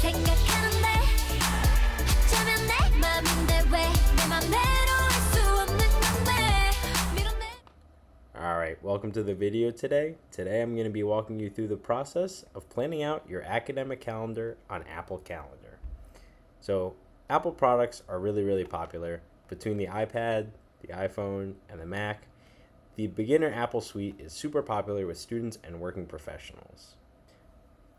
생각하는데 어쩌면 내 맘인데 왜 내 맘대로 할 수 없는 건데 밀어내. Alright, welcome to the video today. Today I'm going to be walking you through the process of planning out your academic calendar on Apple Calendar. So, Apple products are really popular. Between the iPad, the iPhone, and the Mac, the beginner Apple suite is super popular with students and working professionals.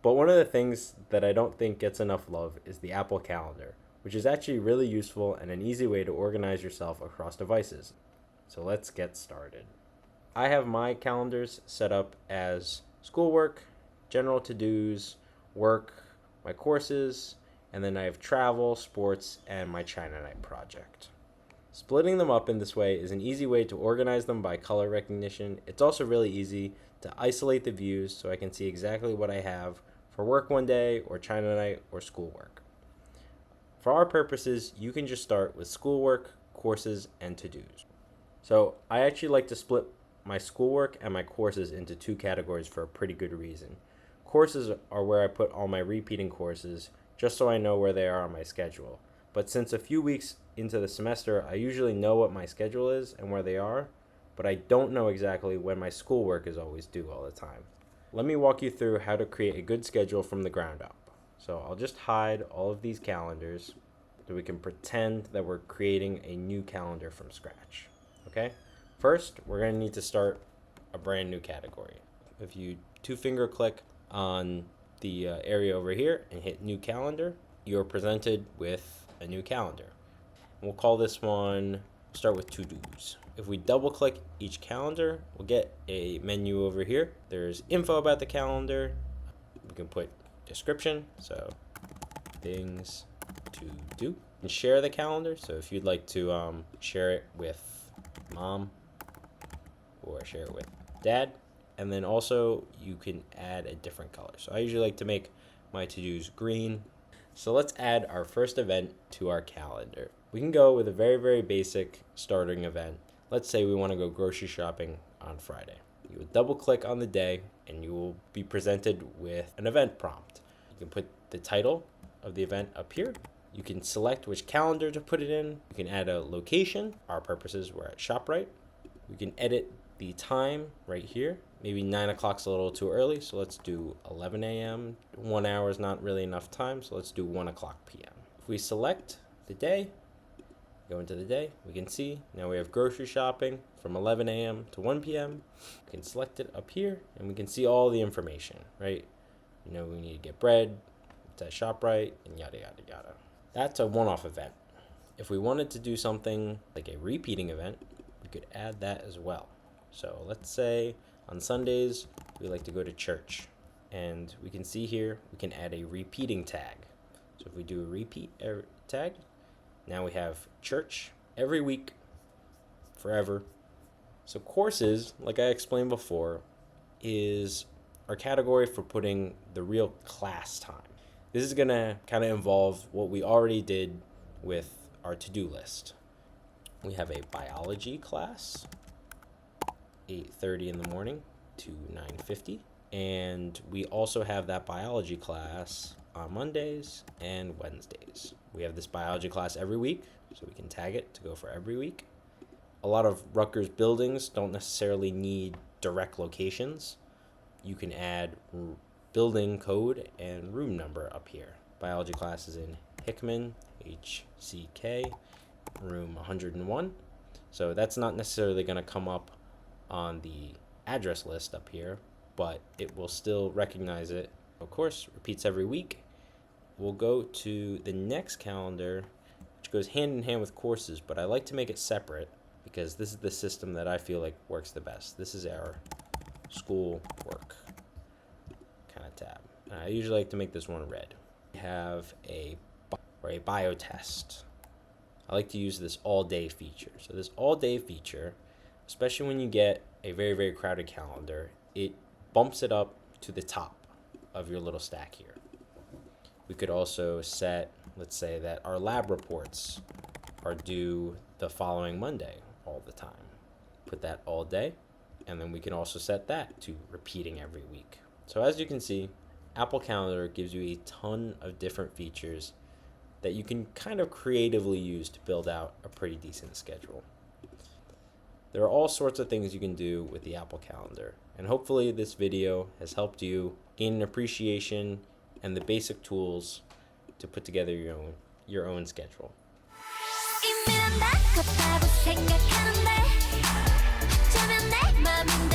But one of the things that I don't think gets enough love is the Apple Calendar, which is actually really useful and an easy way to organize yourself across devices. So let's get started. I have my calendars set up as schoolwork, general to-dos, work, my courses, and then I have travel, sports, and my China Night project. Splitting them up in this way is an easy way to organize them by color recognition. It's also really easy to isolate the views so I can see exactly what I have for work one day or China Night or schoolwork. For our purposes, you can just start with schoolwork, courses, and to-dos. So I actually like to split my schoolwork and my courses into two categories for a pretty good reason. Courses are where I put all my repeating courses just so I know where they are on my schedule. But since a few weeks into the semester, I usually know what my schedule is and where they are, but I don't know exactly when my schoolwork is always due all the time. Let me walk you through how to create a good schedule from the ground up. So I'll just hide all of these calendars so we can pretend that we're creating a new calendar from scratch. Okay? First, we're going to need to start a brand new category. If you two-finger click on the area over here and hit New Calendar, you're presented with a new calendar. We'll call this one, start with to-dos. If we double-click each calendar, we'll get a menu over here. There's info about the calendar. We can put description, so things to do. And share the calendar, so if you'd like to share it with mom or share it with dad. And then also you can add a different color. So I usually like to make my to-dos green. So let's add our first event to our calendar. We can go with a very basic starting event. Let's say we want to go grocery shopping on Friday. You would double click on the day and you will be presented with an event prompt. You can put the title of the event up here. You can select which calendar to put it in. You can add a location. Our purposes, we're at ShopRite. We can edit the time right here. Maybe 9 o'clock's a little too early, so let's do 11 a.m. 1 hour is not really enough time, so let's do 1 o'clock p.m. If we select the day, go into the day, we can see now we have grocery shopping from 11 a.m. to 1 p.m. We can select it up here, and we can see all the information, right? You know, we need to get bread, it's at ShopRite, and yada yada. That's a one-off event. If we wanted to do something like a repeating event, we could add that as well. So let's say on Sundays, we like to go to church. And we can see here, we can add a repeating tag. So if we do a repeat tag, now we have church every week, forever. So courses, like I explained before, is our category for putting the real class time. This is gonna kind of involve what we already did with our to-do list. We have a biology class, 8:30 in the morning to 9:50. And we also have that biology class on Mondays and Wednesdays. We have this biology class every week, so we can tag it to go for every week. A lot of Rutgers buildings don't necessarily need direct locations. You can add building code and room number up here. Biology class is in Hickman, HCK, room 101. So that's not necessarily going to come up on the address list up here, but it will still recognize it. Of course, repeats every week. We'll go to the next calendar, which goes hand in hand with courses, but I like to make it separate because this is the system that I feel like works the best. This is our school work kind of tab. I usually like to make this one red. We have a bio test. I like to use this all day feature. So this all day feature, especially when you get a very crowded calendar, it bumps it up to the top of your little stack here. We could also set, let's say that our lab reports are due the following Monday all the time. Put that all day, and then we can also set that to repeating every week. So as you can see, Apple Calendar gives you a ton of different features that you can kind of creatively use to build out a pretty decent schedule. There are all sorts of things you can do with the Apple Calendar, and hopefully this video has helped you gain an appreciation and the basic tools to put together your own schedule. 이미 난 나 같다고 생각하는데 어쩌면 내 맘인데